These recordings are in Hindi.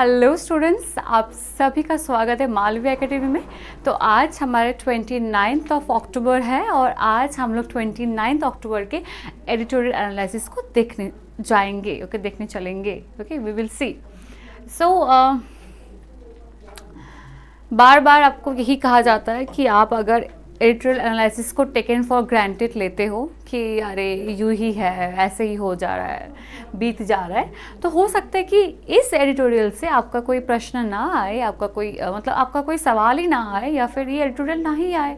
हेलो स्टूडेंट्स, आप सभी का स्वागत है मालवी एकेडमी में। तो आज हमारे 29 अक्टूबर है और आज हम लोग 29 अक्टूबर के एडिटोरियल एनालिसिस को देखने जाएंगे। ओके, देखने चलेंगे। Okay, we will see. So बार बार आपको यही कहा जाता है कि आप अगर एडिटोरियल एनालिसिस को टेकन फॉर ग्रांटेड लेते हो कि अरे यूँ ही है, ऐसे ही हो जा रहा है, बीत जा रहा है, तो हो सकता है कि इस एडिटोरियल से आपका कोई प्रश्न ना आए, आपका कोई मतलब आपका कोई सवाल ही ना आए, या फिर ये एडिटोरियल ना ही आए।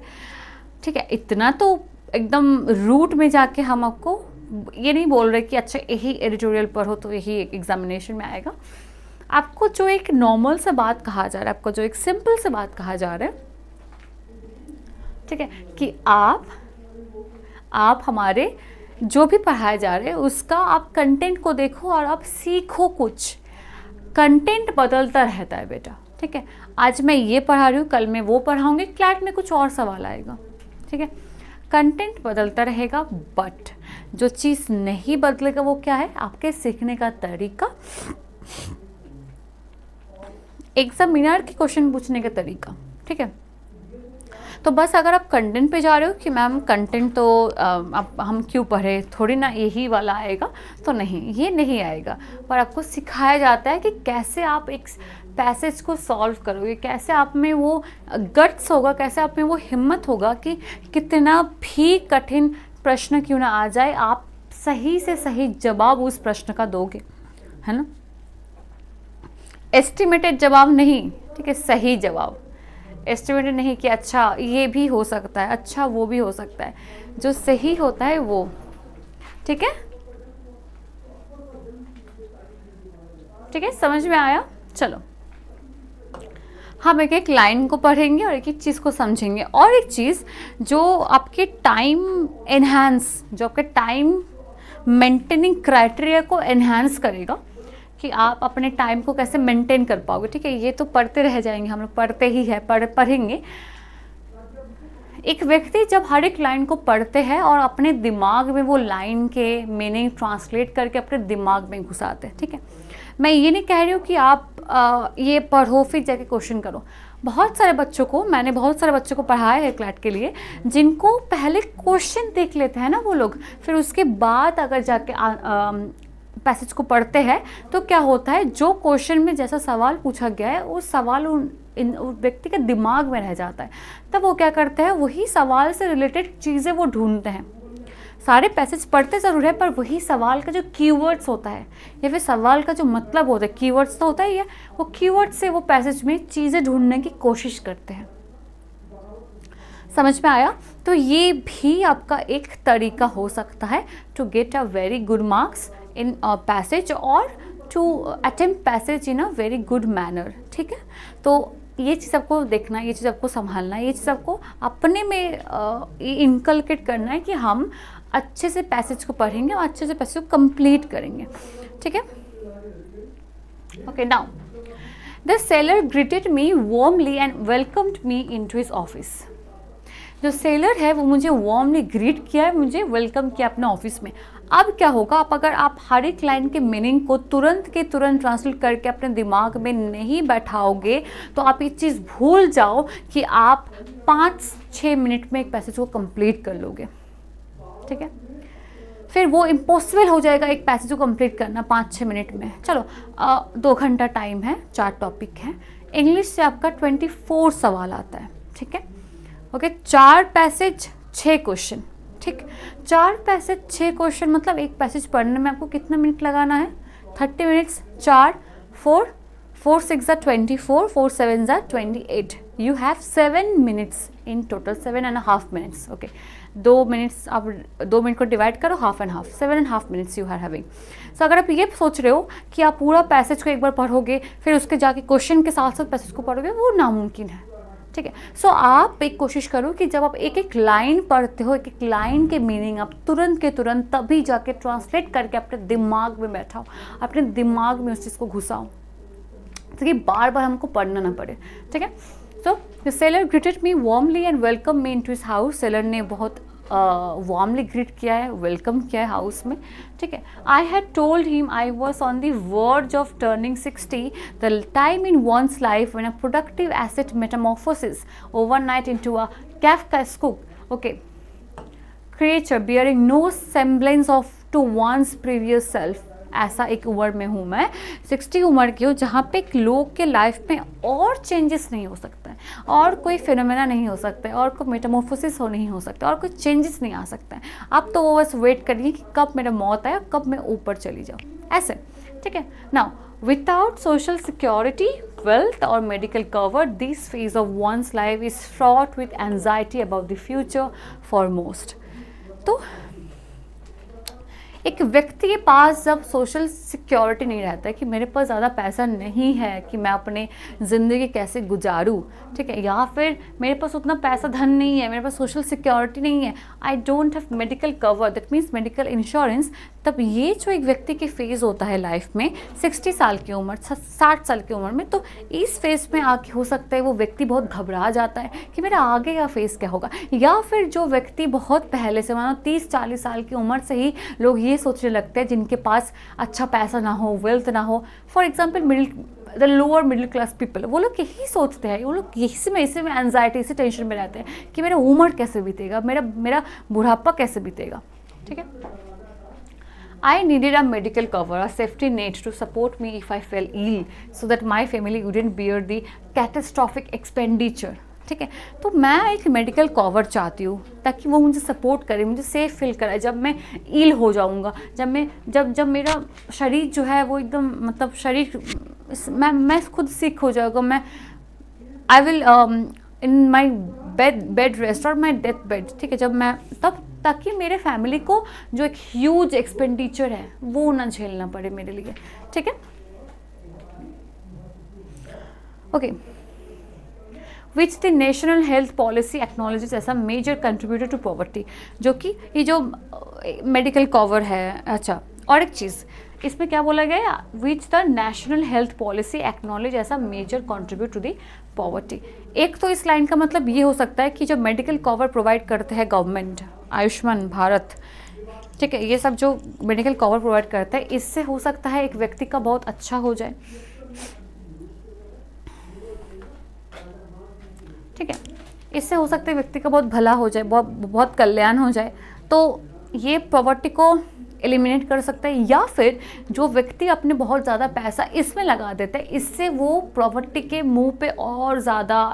ठीक है, इतना तो एकदम रूट में जाके हम आपको ये नहीं बोल रहे कि अच्छा यही एडिटोरियल पढ़ो तो यही एग्जामिनेशन में आएगा। आपको जो एक नॉर्मल से बात कहा जा रहा है, आपको जो एक सिंपल से बात कहा जा रहा है, ठीक है, कि आप हमारे जो भी पढ़ाए जा रहे हैं उसका आप कंटेंट को देखो और आप सीखो कुछ। कंटेंट बदलता रहता है बेटा। ठीक है, आज मैं ये पढ़ा रही हूँ, कल मैं वो पढ़ाऊँगी, क्लैट में कुछ और सवाल आएगा। ठीक है, कंटेंट बदलता रहेगा, बट जो चीज़ नहीं बदलेगा वो क्या है? आपके सीखने का तरीका, एग्जामिनर के क्वेश्चन पूछने का तरीका। ठीक है, तो बस अगर आप कंटेंट पे जा रहे हो कि मैम कंटेंट तो अब हम क्यों पढ़े, थोड़ी ना यही वाला आएगा, तो नहीं, ये नहीं आएगा। पर आपको सिखाया जाता है कि कैसे आप एक पैसेज को सॉल्व करोगे, कैसे आप में वो गट्स होगा, कैसे आप में वो हिम्मत होगा कि कितना भी कठिन प्रश्न क्यों ना आ जाए, आप सही से सही जवाब उस प्रश्न का दोगे, है ना। एस्टिमेटेड जवाब नहीं, ठीक है, सही जवाब। एस्टिमेटेड नहीं कि अच्छा ये भी हो सकता है, अच्छा वो भी हो सकता है, जो सही होता है वो। ठीक है, ठीक है, समझ में आया? चलो हम एक एक लाइन को पढ़ेंगे और एक एक चीज़ को समझेंगे। और एक चीज़ जो आपके टाइम एनहांस, जो आपके टाइम मेंटेनिंग क्राइटेरिया को एनहांस करेगा कि आप अपने टाइम को कैसे मेंटेन कर पाओगे। ठीक है, ये तो पढ़ते रह जाएंगे, हम लोग पढ़ते ही है, पढ़ेंगे। एक व्यक्ति जब हर एक लाइन को पढ़ते हैं और अपने दिमाग में वो लाइन के मीनिंग ट्रांसलेट करके अपने दिमाग में घुसाते हैं। ठीक है, मैं ये नहीं कह रही हूँ कि आप ये पढ़ो फिर जाके क्वेश्चन करो। मैंने बहुत सारे बच्चों को पढ़ाया है क्लैट के लिए, जिनको पहले क्वेश्चन देख लेते हैं ना वो लोग, फिर उसके बाद अगर जाके पैसेज को पढ़ते हैं तो क्या होता है, जो क्वेश्चन में जैसा सवाल पूछा गया है वो सवाल उस व्यक्ति के दिमाग में रह जाता है। तब वो क्या करते हैं, वही सवाल से रिलेटेड चीज़ें वो ढूंढते हैं। सारे पैसेज पढ़ते ज़रूर है, पर वही सवाल का जो कीवर्ड्स होता है या फिर सवाल का जो मतलब होता है, कीवर्ड्स तो होता ही है, वो कीवर्ड से वो पैसेज में चीज़ें ढूंढने की कोशिश करते हैं। समझ में आया? तो ये भी आपका एक तरीका हो सकता है to get a very good marks in a passage or to attempt passage in a very good manner। ठीक है, तो ये चीज़ आपको देखना है, ये चीज़ आपको संभालना है, ये चीज़ आपको अपने में इनकलकेट करना है कि हम अच्छे से पैसेज को पढ़ेंगे और अच्छे से पैसेज को कंप्लीट करेंगे। ठीक है, okay. Now the seller greeted me warmly and welcomed me into his office. जो सेलर है वो मुझे वार्मली ग्रीट किया है, मुझे वेलकम किया अपने ऑफिस में। अब क्या होगा, अगर आप हर एक लाइन के मीनिंग को तुरंत के तुरंत ट्रांसलेट करके अपने दिमाग में नहीं बैठाओगे तो आप ये चीज़ भूल जाओ कि आप 5-6 मिनट में एक पैसेज को कंप्लीट कर लोगे। ठीक है, फिर वो इम्पॉसिबल हो जाएगा एक पैसेज को कंप्लीट करना 5-6 मिनट में। चलो 2 घंटा टाइम है, 4 टॉपिक हैं, इंग्लिश से आपका 24 सवाल आता है। ठीक है, ओके, 4 पैसेज 6 क्वेश्चन। ठीक, 4 पैसेज 6 क्वेश्चन मतलब एक पैसेज पढ़ने में आपको कितना मिनट लगाना है? 30 minutes. 4 6 24, 4 7 28। You have 7 minutes in total, 7.5 minutes. Okay, 2 minutes, आप 2 मिनट को डिवाइड करो, half and half, 7.5 minutes you are having. So अगर आप ये सोच रहे हो कि आप पूरा पैसेज को एक बार पढ़ोगे फिर उसके जाके क्वेश्चन के साथ साथ पैसेज को पढ़ोगे, वो नामुमकिन है। ठीक है, सो आप एक कोशिश करो कि जब आप एक एक लाइन पढ़ते हो, एक एक लाइन के मीनिंग आप तुरंत के तुरंत तभी जाके ट्रांसलेट करके अपने दिमाग में बैठाओ, अपने दिमाग में उस चीज़ को घुसाओ, ताकि बार बार हमको पढ़ना ना पड़े। ठीक है, so the seller greeted me warmly and welcome me into his house. Seller ने बहुत वार्मली ग्रीट किया है, वेलकम किया है हाउस में, ठीक है। I had told him I was on the verge of turning 60, the time in one's life when a productive asset Metamorphosis overnight into a Kafkaesque, okay, creature bearing no semblance of to one's previous self। ऐसा एक उम्र में हूँ मैं, 60 उम्र की हूँ, जहाँ पे एक लोग के लाइफ में और चेंजेस नहीं हो सकता है, और कोई फिनोमेना नहीं हो सकता है, और कोई मेटामॉर्फोसिस नहीं हो सकता, और कोई चेंजेस नहीं आ सकता है। आप तो वो बस वेट करिए कि कब मेरा मौत आए, कब मैं ऊपर चली जाऊँ, ऐसे, ठीक है। Now without social security, wealth or medical cover, this phase of one's life is fraught with anxiety about the future for most। तो एक व्यक्ति के पास जब सोशल सिक्योरिटी नहीं रहता है कि मेरे पास ज़्यादा पैसा नहीं है कि मैं अपने ज़िंदगी कैसे गुजारूँ, ठीक है, या फिर मेरे पास उतना पैसा धन नहीं है, मेरे पास सोशल सिक्योरिटी नहीं है, I don't have medical cover, that means medical insurance, तब ये जो एक व्यक्ति की फेज़ होता है लाइफ में 60 साल की उम्र, 60 साल की उम्र में, तो इस फेज़ में आके हो सकता है वो व्यक्ति बहुत घबरा जाता है कि मेरा आगे का फेज़ क्या होगा। या फिर जो व्यक्ति बहुत पहले से, मानो 30-40 साल की उम्र से ही लोग ये सोचने लगते हैं, जिनके पास अच्छा पैसा ना हो, वेल्थ ना हो, for example the lower middle class people, वो लोग यही सोचते हैं, वो लोग इसी में एंजाइटी, इसी टेंशन में रहते हैं कि मेरा उम्र कैसे बीतेगा, मेरा बुढ़ापा कैसे बीतेगा, ठीक है। I needed a medical cover, a safety net to support me if I fell ill, so that my family wouldn't bear the catastrophic expenditure, ठीक है। तो मैं एक मेडिकल कवर चाहती हूँ ताकि वो मुझे सपोर्ट करे, मुझे सेफ फील कराए जब मैं इल हो जाऊँगा, जब मेरा शरीर जो है वो एकदम, मतलब शरीर मैं खुद सिक हो जाऊँगा, मैं I will in my bed rest और माई डेथ बेड, ठीक है, जब मैं तब, ताकि मेरे फैमिली को जो एक ह्यूज एक्सपेंडिचर है वो ना झेलना पड़े मेरे लिए, ठीक है। Okay, which the national health policy acknowledges as a major contributor to poverty, जो कि ये जो मेडिकल कवर है। अच्छा, और एक चीज़ इसमें क्या बोला गया है, which the national health policy acknowledge as a major contribute to the poverty. एक तो इस लाइन का मतलब ये हो सकता है कि जो मेडिकल कवर प्रोवाइड करते हैं गवर्नमेंट, आयुष्मान भारत, ठीक है, ये सब जो मेडिकल कवर प्रोवाइड करता है, इससे हो सकता है एक व्यक्ति का बहुत अच्छा हो जाए, ठीक है, इससे हो सकता है व्यक्ति का बहुत भला हो जाए, बहुत कल्याण हो जाए, तो ये पॉवर्टी को एलिमिनेट कर सकता है। या फिर जो व्यक्ति अपने बहुत ज़्यादा पैसा इसमें लगा देता है, इससे वो पॉवर्टी के मुंह पे और ज़्यादा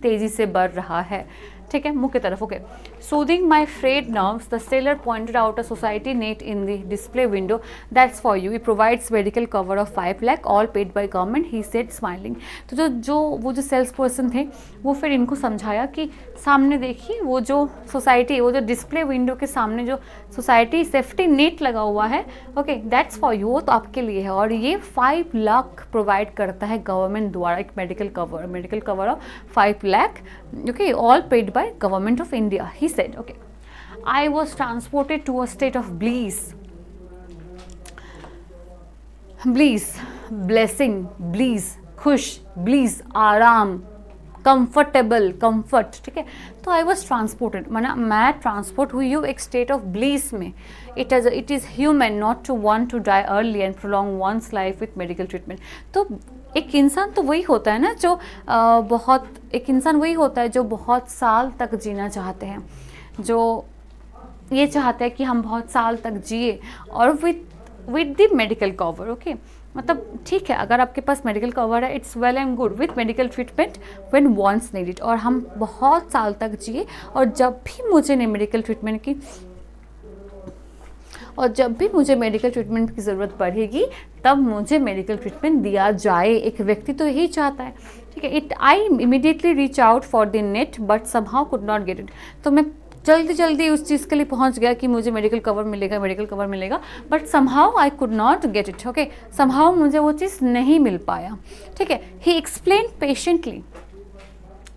तेज़ी से बढ़ रहा है, ठीक है, मुंह की तरफ। Okay, soothing my frayed nerves, the seller pointed out a society net in the display window, that's for you, it provides medical cover of 5 lakh all paid by government, he said smiling. तो वो जो सेल्स पर्सन थे, वो फिर इनको समझाया कि सामने देखिए वो जो सोसाइटी, वो जो डिस्प्ले विंडो के सामने जो सोसाइटी सेफ्टी नेट लगा हुआ है, ओके, दैट्स फॉर यू, वो तो आपके लिए है, और ये 5 लाख प्रोवाइड करता है गवर्नमेंट द्वारा, एक medical cover of 5 lakh, okay, all paid by government of India, he said. Okay, I was transported to a state of bliss, blessing, bliss, खुश, bliss, आराम, कंफर्टेबल, कंफर्ट, ठीक है। तो आई वॉज ट्रांसपोर्टेड, माना मैं ट्रांसपोर्ट हुई हूँ एक स्टेट ऑफ ब्लीस में। It is human not to want to die early and prolong one's life with medical treatment. तो एक इंसान तो वही होता है ना जो बहुत साल तक जीना चाहते हैं, जो ये चाहते हैं कि हम बहुत साल तक जिए, और with the medical cover, okay, मतलब ठीक है, अगर आपके पास मेडिकल कवर है, it's well and good, with medical treatment when once needed, और हम बहुत साल तक जिए, और जब भी मुझे मेडिकल ट्रीटमेंट की ज़रूरत पड़ेगी तब मुझे मेडिकल ट्रीटमेंट दिया जाए। एक व्यक्ति तो यही चाहता है, ठीक है। I immediately reach out for the net but somehow could not get it. तो मैं जल्दी उस चीज़ के लिए पहुंच गया कि मुझे मेडिकल कवर मिलेगा, but somehow I could not get it, okay, somehow मुझे वो चीज़ नहीं मिल पाया, ठीक है। ही एक्सप्लेन पेशेंटली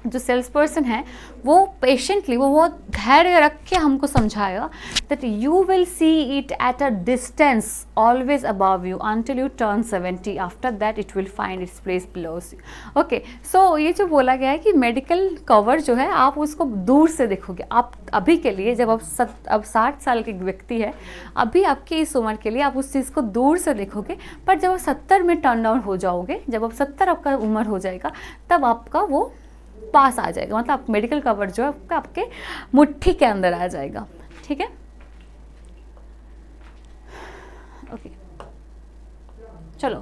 जो सेल्स पर्सन है वो पेशेंटली, वो बहुत धैर्य रख के हमको समझाएगा that you will see it at a distance always above you until you turn 70, after that it will find its place below you. Okay, so ये जो बोला गया है कि मेडिकल कवर जो है आप उसको दूर से देखोगे। आप अभी के लिए जब अब 60 साल के व्यक्ति है, अभी आपकी इस उम्र के लिए आप उस चीज़ को दूर से देखोगे, पर जब आप 70 में टर्न डाउन हो जाओगे, जब आप 70 आपका उम्र हो जाएगा, तब आपका वो पास आ जाएगा, मतलब आप मेडिकल कवर जो है आपका आपके मुट्ठी के अंदर आ जाएगा। ठीक है, ओके चलो।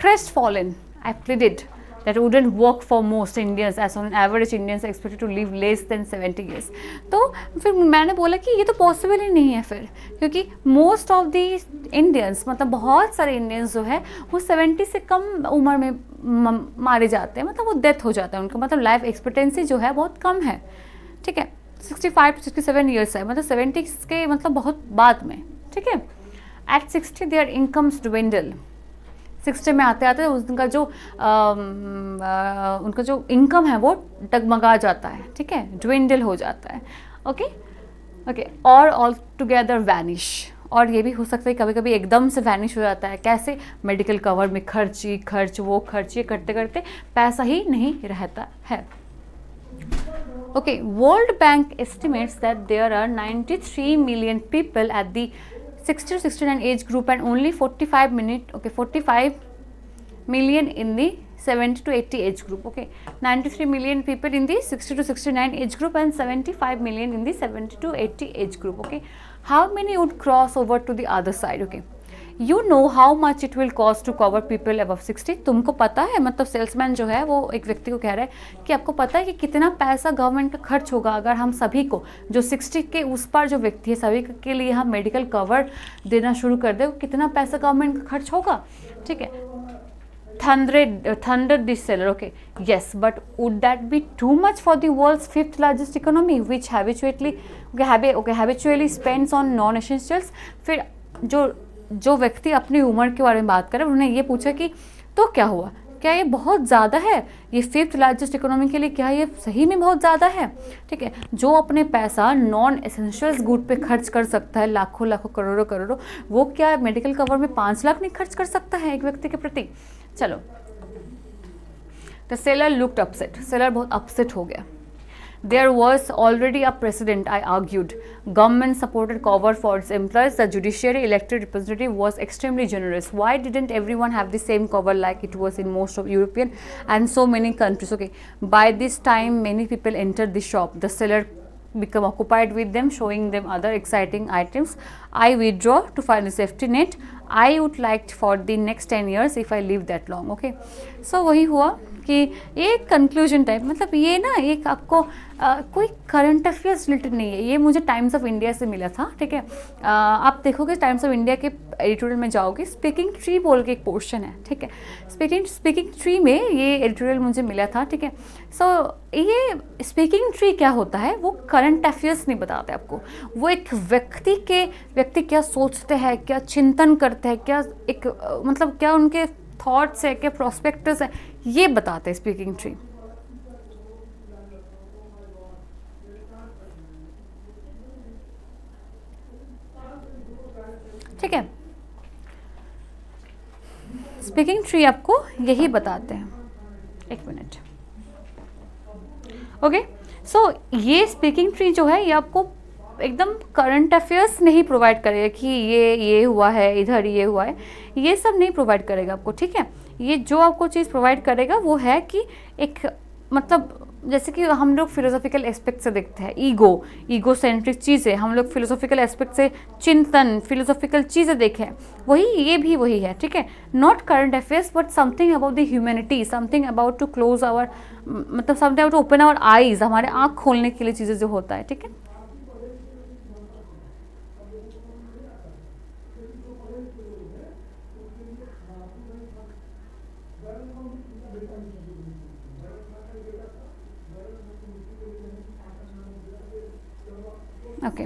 Crest fallen, I pleaded that wouldn't work for most Indians, as on average Indians are expected to live less than 70 years। तो फिर मैंने बोला कि ये तो पॉसिबल ही नहीं है फिर, क्योंकि मोस्ट ऑफ द इंडियंस, मतलब बहुत सारे इंडियंस जो है वो 70 से कम उम्र में मारे जाते हैं, मतलब वो डेथ हो जाता है उनका, मतलब लाइफ एक्सपेक्टेंसी जो है बहुत कम है। ठीक है, 65 to 67 ईयर्स है, मतलब 70 के मतलब बहुत बाद में। ठीक है, एट 60 देयर इनकम्स ड्विंडल, 60 में आते आते उनका जो इनकम है वो डगमगा जाता है। ठीक है, ड्विंडल हो जाता है। ओके ओके, और ऑल टुगेदर वैनिश, और ये भी हो सकता है कभी कभी एकदम से वैनिश हो जाता है। कैसे? मेडिकल कवर में खर्च वो खर्च, ये करते करते पैसा ही नहीं रहता है। Okay, world bank estimates that there are 93 million people at the 60 to 69 age group and only 45 million in the 70 to 80 age group. Okay, 93 million people in the 60 to 69 age group and 75 million in the 70 to 80 age group. Okay, how many would cross over to the other side? Okay, you know how much it will cost to cover people above 60? तुमको पता है, मतलब सेल्समैन जो है वो एक व्यक्ति को कह रहा है कि आपको पता है कि कितना पैसा गवर्नमेंट का खर्च होगा अगर हम सभी को, जो 60 के उस पर जो व्यक्ति है, सभी के लिए हम मेडिकल कवर देना शुरू कर दे, कितना पैसा गवर्नमेंट का खर्च होगा। ठीक है, thunder this seller. Okay, yes, but would that be too much for the world's 5th largest economy, which habitually spends on non-essentials? फिर जो व्यक्ति अपनी उम्र के बारे में बात कर रहे हैं, उन्होंने ये पूछा कि तो क्या हुआ, क्या ये बहुत ज़्यादा है? ये 5th लार्जेस्ट इकोनॉमी के लिए क्या ये सही में बहुत ज़्यादा है? ठीक है, जो अपने पैसा नॉन एसेंशियल्स गुड पे खर्च कर सकता है, लाखों लाखों करोड़ों करोड़ों, वो क्या मेडिकल कवर में 5 लाख नहीं खर्च कर सकता है एक व्यक्ति के प्रति? चलो, the seller looked upset, seller बहुत अपसेट हो गया। There was already a precedent, I argued. Government supported cover for its employees. The judiciary elected representative was extremely generous. Why didn't everyone have the same cover like it was in most of European and so many countries? Okay, by this time many people entered the shop. The seller become occupied with them, showing them other exciting items. I withdraw to find a safety net. I would like for the next 10 years if I live that long. Okay, so वही हुआ कि एक कंक्लूजन टाइप, मतलब ये ना एक आपको कोई करंट अफेयर्स रिलेटेड नहीं है, ये मुझे टाइम्स ऑफ इंडिया से मिला था। ठीक है, आप देखोगे टाइम्स ऑफ इंडिया के एडिटोरियल में जाओगे, स्पीकिंग ट्री बोल के एक पोर्शन है। ठीक है, स्पीकिंग ट्री में ये एडिटोरियल मुझे मिला था। ठीक है, सो ये स्पीकिंग ट्री क्या होता है, वो करंट अफेयर्स नहीं बताते आपको, वो एक व्यक्ति क्या सोचते हैं, क्या चिंतन करते हैं, क्या एक मतलब क्या उनके थॉट्स है, क्या प्रोस्पेक्टस है, ये बताते हैं स्पीकिंग ट्री। ठीक है, स्पीकिंग ट्री आपको यही बताते हैं। एक मिनट। ओके, सो ये स्पीकिंग ट्री जो है ये आपको एकदम करंट अफेयर्स नहीं प्रोवाइड करेगा कि ये हुआ है, इधर ये हुआ है, ये सब नहीं प्रोवाइड करेगा आपको। ठीक है, ये जो आपको चीज़ प्रोवाइड करेगा वो है कि एक मतलब जैसे कि हम लोग फिलोसॉफिकल एस्पेक्ट से देखते हैं, ईगो सेंट्रिक चीज़ें, हम लोग फिलोसॉफिकल एस्पेक्ट से चिंतन, फिलोसॉफिकल चीज़ें देखें, वही ये भी वही है। ठीक है, not current affairs but something about the humanity, something about to close our, मतलब something about to open our eyes, हमारे आँख खोलने के लिए चीज़ें जो होता है। ठीक है, okay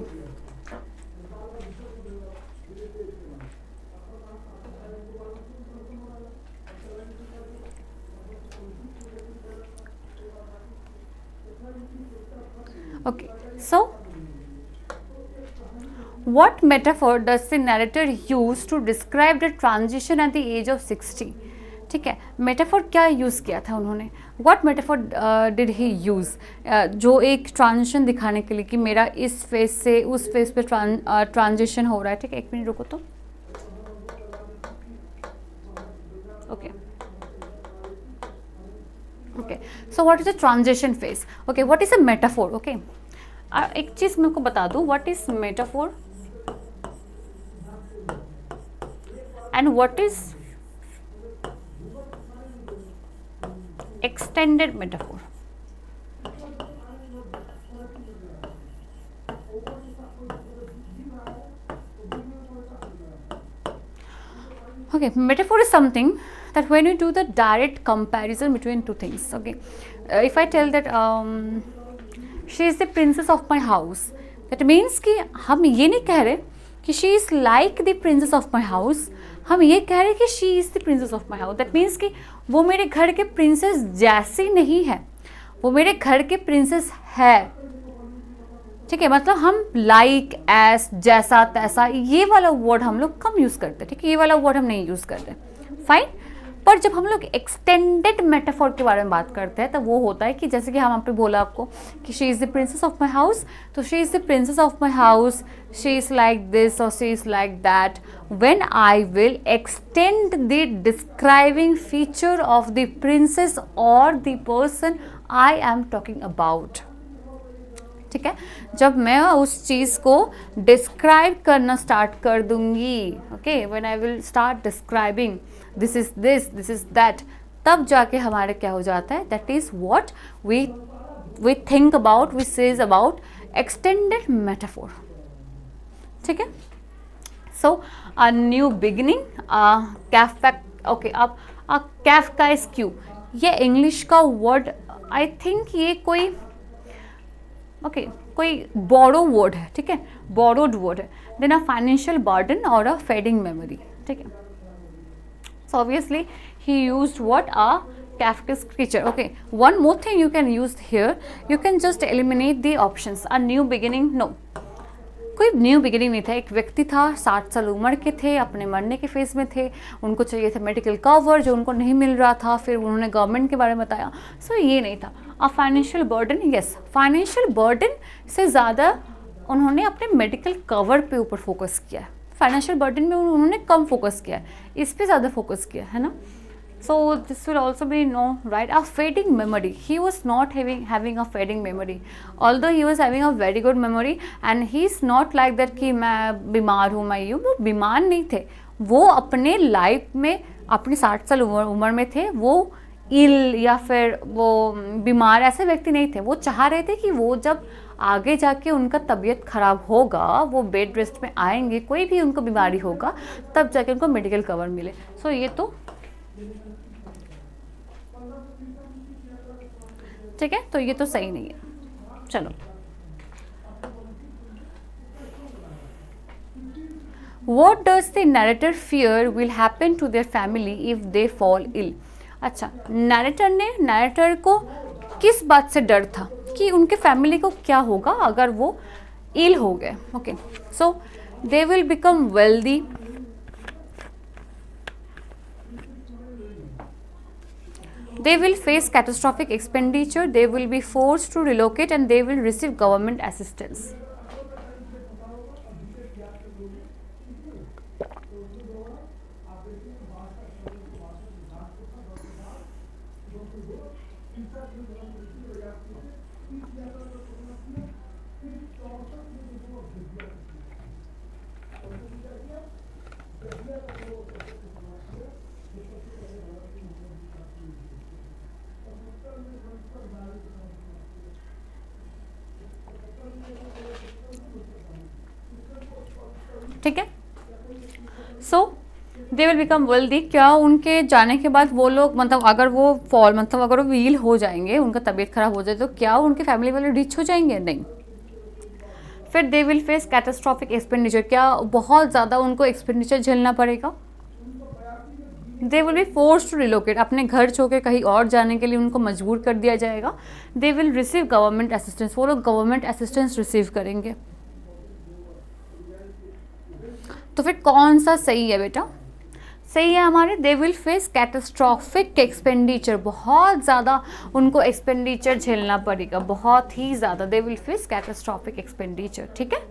Okay, so what metaphor does the narrator use to describe the transition at the age of 60? ठीक है, मेटाफोर क्या यूज़ किया था उन्होंने? What metaphor did he use? जो एक ट्रांजिशन दिखाने के लिए कि मेरा इस फेज से उस फेज पे ट्रांजिशन हो रहा है. ठीक है, एक मिनट रुको तो. Okay okay, so what is a transition phase? Okay, what is a metaphor? Okay, एक चीज़ मेरे को बता दो, what is metaphor and what is extended metaphor? Okay, metaphor is something that when you do the direct comparison between two things. Okay, if I tell that she is the princess of my house, that means कि हम ये नहीं कह रहे कि she is like the princess of my house, हम ये कह रहे कि she is the princess of my house. That means कि वो मेरे घर के प्रिंसेस जैसी नहीं है, वो मेरे घर के प्रिंसेस है. ठीक है, मतलब हम लाइक एस, जैसा तैसा, ये वाला वर्ड हम लोग कम यूज़ करते हैं. ठीक है, ये वाला वर्ड हम नहीं यूज़ करते. फाइन. पर जब हम लोग एक्सटेंडेड मेटाफोर के बारे में बात करते हैं तो वो होता है कि जैसे कि हम यहाँ पे बोला आपको कि she is the princess of my house, तो she is the princess of my house, she is like this और she is like that. when I will extend the describing feature of the princess or the person I am talking about. ठीक है, जब मैं उस चीज़ को डिस्क्राइब करना स्टार्ट कर दूंगी, okay, when I will start describing this is this, this is that, तब जाके हमारे क्या हो जाता है, that is what we think about, we says about extended metaphor. ठीक है. So a new beginning, okay, अब Kafkaesque, ये इंग्लिश का वर्ड, आई थिंक ये कोई बोरो वर्ड है. ठीक है, बोरोड वर्ड है. देन अ फाइनेंशियल बर्डन और अ फेडिंग मेमोरी. ठीक है, so obviously he used what a Kafkaesque creature. Okay, one more thing you can use here, you can just eliminate the options. A new beginning, no, कोई न्यू बिगिनिंग नहीं था. एक व्यक्ति था, 60 साल उम्र के थे, अपने मरने के फेज़ में थे, उनको चाहिए था मेडिकल कवर जो उनको नहीं मिल रहा था, फिर उन्होंने गवर्नमेंट के बारे में बताया. सो ये नहीं था. A financial burden, yes, financial burden से ज़्यादा उन्होंने अपने मेडिकल कवर पे ऊपर फोकस किया है. फाइनेंशियल बर्डन में उन्होंने कम फोकस किया है, इस पर ज़्यादा फोकस किया है ना. So this will also be no, right? A fading memory. He was not having a fading memory. Although he was having a very good memory, and he's not like that कि मैं बीमार हूँ, मैं यूँ. वो बीमार नहीं थे, वो अपने लाइफ में अपनी 60 साल उम्र में थे, वो इल या फिर वो बीमार ऐसे व्यक्ति नहीं थे. वो चाह रहे थे कि वो जब आगे जाके उनका तबीयत ख़राब होगा, वो बेड रेस्ट में आएंगे, कोई भी उनको बीमारी होगा, तब जाके उनको मेडिकल कवर मिले. सो ये तो ठीक है, तो ये तो सही नहीं है. चलो, What does the narrator fear will happen to their family if they fall ill? अच्छा, नैरेटर को किस बात से डर था कि उनके फैमिली को क्या होगा अगर वो इल हो गए. Okay, so they will become wealthy, they will face catastrophic expenditure, they will be forced to relocate, and they will receive government assistance. ठीक है, सो दे विल बिकम वेल्दी. क्या उनके जाने के बाद वो लोग, मतलब अगर वो अगर वो व्हील हो जाएंगे, उनका तबीयत खराब हो जाए, तो क्या उनके फैमिली वाले रिच हो जाएंगे? नहीं. फिर they will face catastrophic expenditure, क्या बहुत ज़्यादा उनको एक्सपेंडिचर झेलना पड़ेगा? They will be force to relocate, अपने घर छोड़ के कहीं और जाने के लिए उनको मजबूर कर दिया जाएगा। They will receive government assistance, वो लोग गवर्नमेंट असिस्टेंस रिसीव करेंगे। तो फिर कौन सा सही है बेटा? सही है हमारे दे विल फेस कैटास्ट्रॉफिक एक्सपेंडिचर, बहुत ज़्यादा उनको एक्सपेंडिचर झेलना पड़ेगा, बहुत ही ज़्यादा। दे विल फेस कैटास्ट्रॉफिक एक्सपेंडिचर, ठीक है,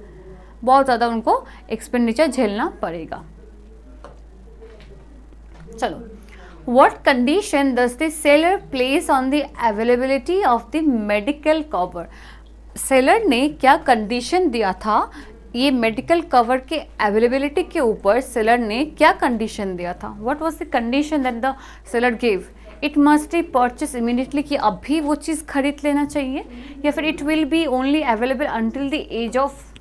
बहुत ज़्यादा उनको एक्सपेंडिचर झेलना पड़ेगा। चलो, what condition does the seller place on the availability of the medical cover? Seller ने क्या कंडीशन दिया था ये मेडिकल कवर के अवेलेबिलिटी के ऊपर? सेलर ने क्या कंडीशन दिया था? What was the condition that the seller give? It must be purchase immediately, कि अभी वो चीज़ खरीद लेना चाहिए, या फिर it will be only available until the age of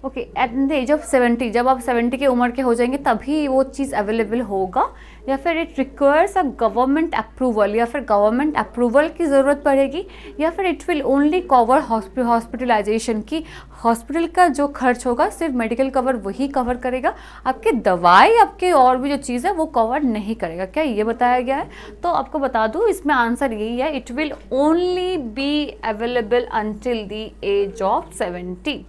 okay at the age of 70, जब आप 70 की उम्र के हो जाएंगे तभी वो चीज़ अवेलेबल होगा, या फिर it requires a government approval, या फिर गवर्नमेंट अप्रूवल की ज़रूरत पड़ेगी, या फिर it will only cover hospitalisation, की हॉस्पिटल का जो खर्च होगा सिर्फ मेडिकल कवर वही कवर करेगा, आपकी दवाई आपके और भी जो चीज़ है वो कवर नहीं करेगा। क्या ये बताया गया है? तो आपको बता दूँ इसमें आंसर यही है, it will only be available until the age of 70।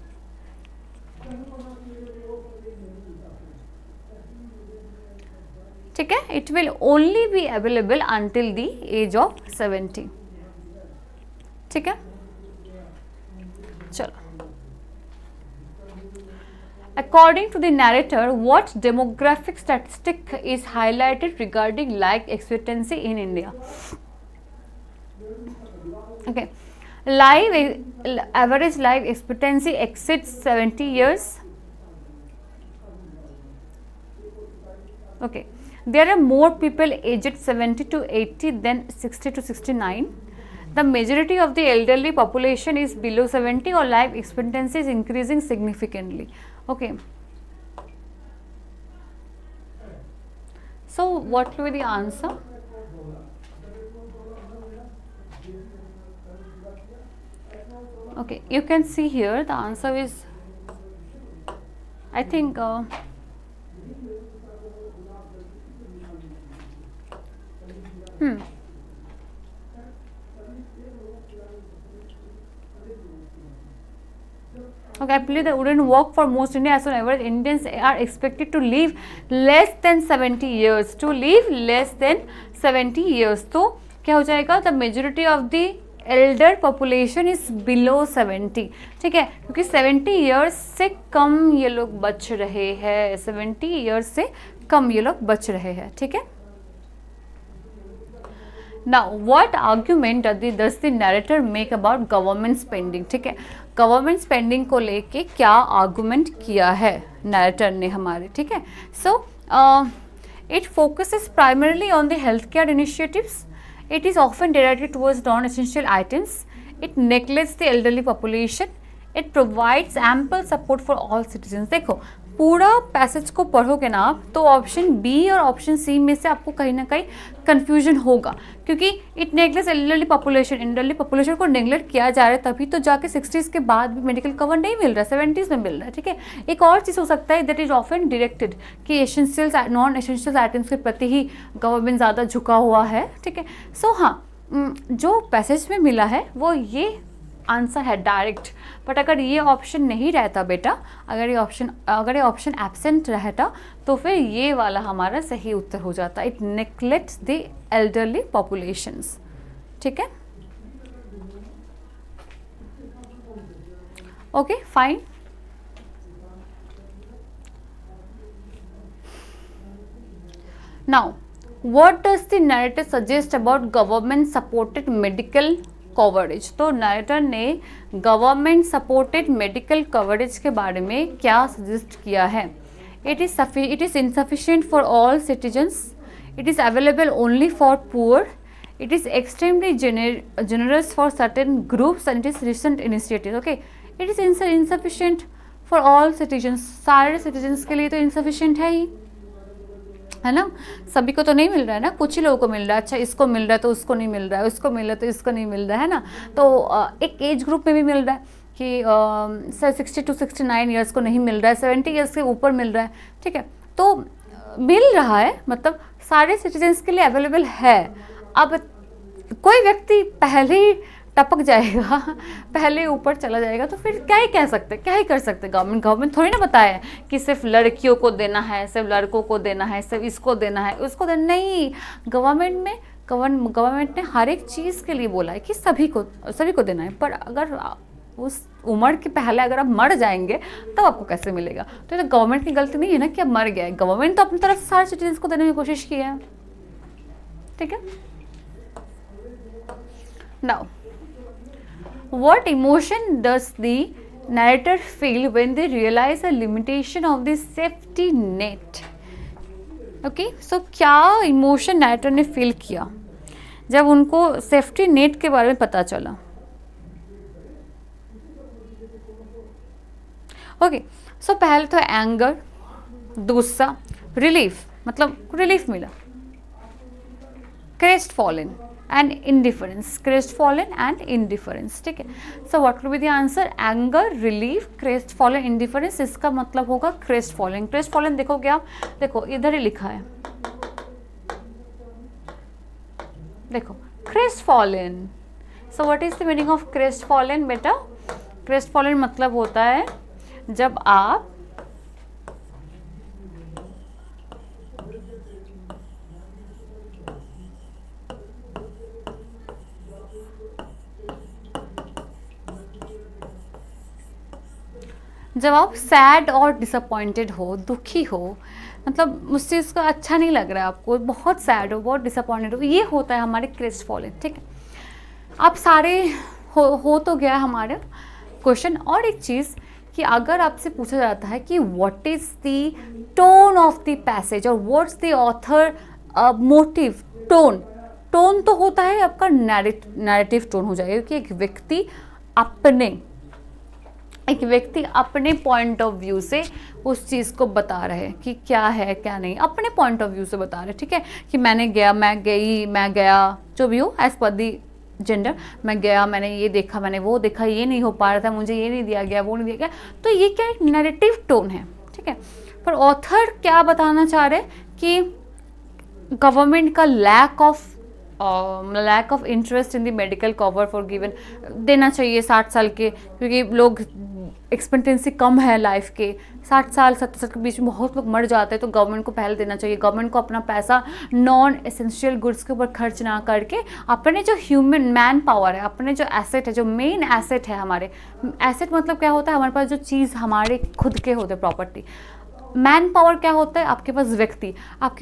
ठीक है, it will only be available until the age of 70। ठीक है, चलो। According to the narrator, what demographic statistic is highlighted regarding life expectancy in India? Okay, average life expectancy exceeds 70 years. Okay, there are more people aged 70 to 80 than 60 to 69. The majority of the elderly population is below 70 or life expectancy is increasing significantly. Okay, so what will be the answer? Okay, you can see here the answer is, I think okay, I believe that wouldn't work for most Indians, as on average Indians are expected to live less than 70 years, to live less than 70 years. तो क्या हो जाएगा? the majority of the Elder population is below 70, ठीक है, क्योंकि 70 ईयर्स से कम ये लोग बच रहे हैं, 70 ईयर्स से कम ये लोग बच रहे हैं, ठीक है। Now what argument does the narrator make about government spending? ठीक है, गवर्नमेंट स्पेंडिंग को लेके क्या आर्गूमेंट किया है नैरेटर ने हमारे, ठीक है। So it focuses primarily on the health care initiatives. It is often directed towards non-essential items. It neglects the elderly population. It provides ample support for all citizens. देखो, पूरा पैसेज को पढ़ोगे ना आप, तो ऑप्शन बी और ऑप्शन सी में से आपको कहीं ना कहीं कन्फ्यूजन होगा, क्योंकि इट नेग्लेक्ट्स एल्डरली पॉपुलेशन को नेग्लेक्ट किया जा रहा है, तभी तो जाके 60s के बाद भी मेडिकल कवर नहीं मिल रहा है, 70s में मिल रहा है, ठीक है। एक और चीज़ हो सकता है दैट इज ऑफन डायरेक्टेड, कि एसेंशियल्स नॉन एसेंशियल आइटम्स के प्रति ही गवर्नमेंट ज़्यादा झुका हुआ है, ठीक है। सो हाँ, जो पैसेज में मिला है वो ये आंसर है डायरेक्ट, बट अगर ये ऑप्शन नहीं रहता बेटा, अगर ये ऑप्शन एब्सेंट रहता तो फिर ये वाला हमारा सही उत्तर हो जाता। इट नेग्लेक्ट्स द एल्डरली पॉपुलेशंस, ठीक है। Okay fine. Now what does the narrator suggest about government supported medical coverage? तो नैरेटर ने गवर्नमेंट सपोर्टेड मेडिकल कवरेज के बारे में क्या सजेस्ट किया है? It is insufficient for all citizens, it is available only for poor, it is extremely generous for certain groups and it is recent initiative. Okay, it is insufficient for all citizens, सारे सिटीजन्स के लिए तो इनसफिशिएंट है ही, है ना, सभी को तो नहीं मिल रहा है ना, कुछ ही लोगों को मिल रहा है। अच्छा, इसको मिल रहा है तो उसको नहीं मिल रहा है, उसको मिल रहा है तो इसको नहीं मिल रहा है ना। तो एक एज ग्रुप में भी मिल रहा है कि सर 60 to 69 ईयर्स को नहीं मिल रहा है, 70 ईयर्स के ऊपर मिल रहा है, ठीक है। तो मिल रहा है, मतलब सारे सिटीजन्स के लिए अवेलेबल है। अब कोई व्यक्ति पहले ही टपक जाएगा, पहले ऊपर चला जाएगा, तो फिर क्या ही कह सकते, क्या ही कर सकते। गवर्नमेंट थोड़ी ना बताया है कि सिर्फ लड़कियों को देना है, सिर्फ लड़कों को देना है, सिर्फ इसको देना है, उसको देना नहीं। गवर्नमेंट ने हर एक चीज़ के लिए बोला है कि सभी को देना है। पर अगर उस उम्र के पहले अगर आप मर जाएंगे तब आपको कैसे मिलेगा? तो ये तो गवर्नमेंट की गलती नहीं है ना कि अब मर गया है। गवर्नमेंट तो अपनी तरफ से सारे सिटीजन्स को देने की कोशिश की है, ठीक है। Now what emotion does the narrator feel when they realize a limitation of the safety net? Okay, so क्या इमोशन नैरेटर ने फील किया जब उनको सेफ्टी नेट के बारे में पता चला? ओके, सो पहले तो एंगर, गुस्सा, रिलीफ, मतलब रिलीफ मिला, crest fallen and indifference, crestfallen and indifference, ठीक है। so what will be the answer? anger, relief, crestfallen, indifference। इसका मतलब होगा crestfallen। crestfallen देखोगे आप, देखो इधर ही लिखा है, देखो crestfallen। so what is the meaning of crestfallen बेटा? crestfallen मतलब होता है जब आप सैड और डिसअपॉइंटेड हो, दुखी हो, मतलब उस चीज़ का अच्छा नहीं लग रहा है आपको, बहुत सैड हो, बहुत डिसअपॉइंटेड हो, ये होता है हमारे क्रेस्टफॉलन, ठीक है। आप सारे हो तो गया हमारा क्वेश्चन। और एक चीज़ कि अगर आपसे पूछा जाता है कि what is the tone of the passage और what's the author motive, tone तो होता है आपका नैरेटिव टोन हो जाएगा कि एक व्यक्ति अपने पॉइंट ऑफ व्यू से उस चीज़ को बता रहे हैं कि क्या है क्या नहीं, अपने पॉइंट ऑफ व्यू से बता रहे हैं, ठीक है। कि मैं गया, जो भी हो एज पर दी जेंडर, मैं गया, मैंने ये देखा, मैंने वो देखा, ये नहीं हो पा रहा था, मुझे ये नहीं दिया गया, वो नहीं दिया गया, तो ये क्या एक नैरेटिव टोन है, ठीक है। पर ऑथर क्या बताना चाह रहे हैं कि गवर्नमेंट का lack of interest in the medical cover for given देना चाहिए 60 साल के, क्योंकि लोग एक्सपेक्टेंसी कम है लाइफ के, 60 साल 70 साल के बीच में बहुत लोग मर जाते हैं, तो गवर्नमेंट को पहले देना चाहिए। गवर्नमेंट को अपना पैसा नॉन एसेंशियल गुड्स के ऊपर खर्च ना करके अपने जो ह्यूमन मैन पावर है, अपने जो एसेट है, जो मेन एसेट है हमारे, एसेट मतलब क्या होता है? हमारे पास जो चीज़ हमारे खुद के होते हैं, प्रॉपर्टी। मैन पावर क्या होता है? आपके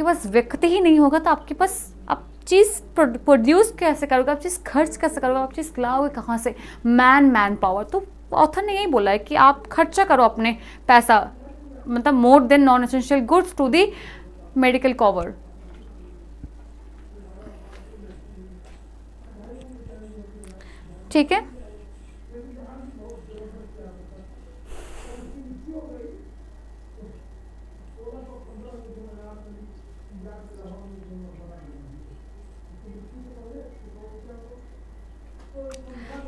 पास व्यक्ति ही नहीं होगा तो आपके पास आप चीज़ प्रोड्यूस कैसे करोगे, आप चीज़ खर्च कैसे करोगे, आप चीज़ लाओगे कहाँ से? Man power. तो ऑथर ने यही बोला है कि आप खर्चा करो अपने पैसा, मतलब more than non essential goods to the medical cover. ठीक है,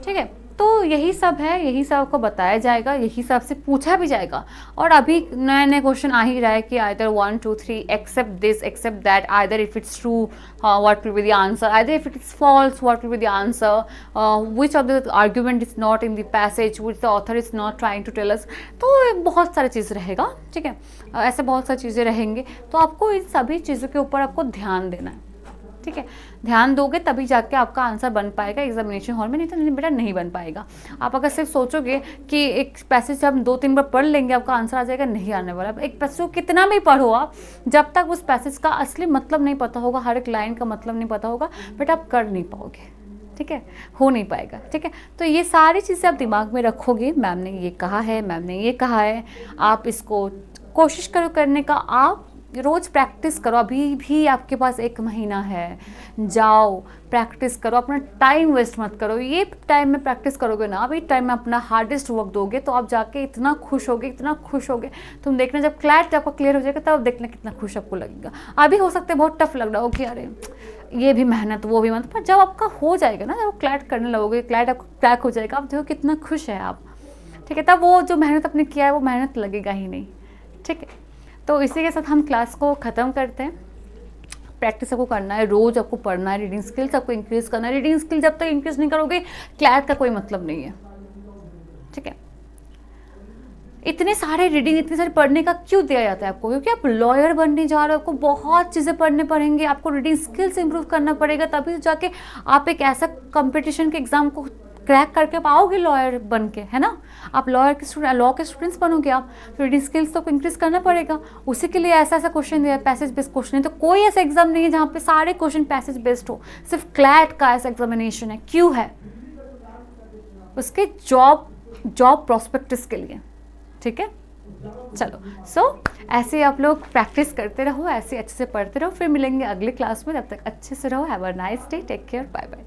ठीक है। तो यही सब है, यही सब आपको बताया जाएगा, यही सब से पूछा भी जाएगा। और अभी नए नए क्वेश्चन आ ही रहा है कि either 1 2 3 except this except that, either if it's true what will be the answer, either if it is false what will be the answer, which of the argument is not in the passage, which the author is not trying to tell us. तो बहुत सारी चीज़ रहेगा, ठीक है। ऐसे बहुत सारी चीज़ें रहेंगे, तो आपको इन सभी चीज़ों के ऊपर आपको ध्यान देना है, ठीक है। ध्यान दोगे तभी जाके आपका आंसर बन पाएगा एग्जामिनेशन हॉल में, नहीं तो बेटा नहीं बन पाएगा। आप अगर सिर्फ सोचोगे कि एक पैसेज हम 2-3 बार पढ़ लेंगे आपका आंसर आ जाएगा, नहीं आने वाला। एक पैसेज को कितना भी पढ़ो आप, जब तक उस पैसेज का असली मतलब नहीं पता होगा, हर एक लाइन का मतलब नहीं पता होगा, बेटा आप कर नहीं पाओगे, ठीक है, हो नहीं पाएगा, ठीक है। तो ये सारी चीज़ें आप दिमाग में रखोगे, मैम ने ये कहा है, मैम ने ये कहा है, आप इसको कोशिश करो करने का। आप रोज़ प्रैक्टिस करो, अभी भी आपके पास 1 महीना है, जाओ प्रैक्टिस करो, अपना टाइम वेस्ट मत करो। ये टाइम में प्रैक्टिस करोगे ना, अभी टाइम में अपना हार्डेस्ट वर्क दोगे तो आप जाके इतना खुश होगे, तुम देखना जब क्लैट आपका क्लियर हो जाएगा तब देखना कितना खुश आपको लगेगा। अभी हो सकता है बहुत टफ लग रहा हो कि अरे ये भी मेहनत वो भी मेहनत, पर जब आपका हो जाएगा ना, जब क्लैट करने लगोगे, क्लैट आपका क्रैक हो जाएगा, आप देखो कितना खुश है आप, ठीक है। तब वो जो मेहनत आपने किया है वो मेहनत लगेगा ही नहीं, ठीक है। तो इसी के साथ हम क्लास को ख़त्म करते हैं। प्रैक्टिस आपको करना है, रोज़ आपको पढ़ना है, रीडिंग स्किल्स आपको इंक्रीज करना है। रीडिंग स्किल जब तक इंक्रीज नहीं करोगे क्लैट का कोई मतलब नहीं है, ठीक है। इतने सारे रीडिंग, इतने सारे पढ़ने का क्यों दिया जाता है आपको? क्योंकि आप लॉयर बनने जा रहे हो, आपको बहुत चीज़ें पढ़ने पड़ेंगे, आपको रीडिंग स्किल्स इंप्रूव करना पड़ेगा, तभी तो जाके आप एक ऐसा कंपटीशन के एग्जाम को क्रैक करके आप आओगे लॉयर बन के, है ना। आप लॉ के स्टूडेंट्स बनोगे आप, तो रीडिंग स्किल्स तो इंक्रीज करना पड़ेगा। उसी के लिए ऐसा ऐसा क्वेश्चन दिया है, पैसेज बेस्ड क्वेश्चन है। तो कोई ऐसा एग्जाम नहीं है जहाँ पे सारे क्वेश्चन पैसेज बेस्ड हो, सिर्फ क्लैट का ऐसा एग्जामिनेशन है। क्यों है? उसके जॉब प्रोस्पेक्टस के लिए, ठीक है। चलो, ऐसे आप लोग प्रैक्टिस करते रहो, ऐसे अच्छे से पढ़ते रहो। फिर मिलेंगे अगले क्लास में, तब तक अच्छे से रहो। Have a nice day, take care, bye bye.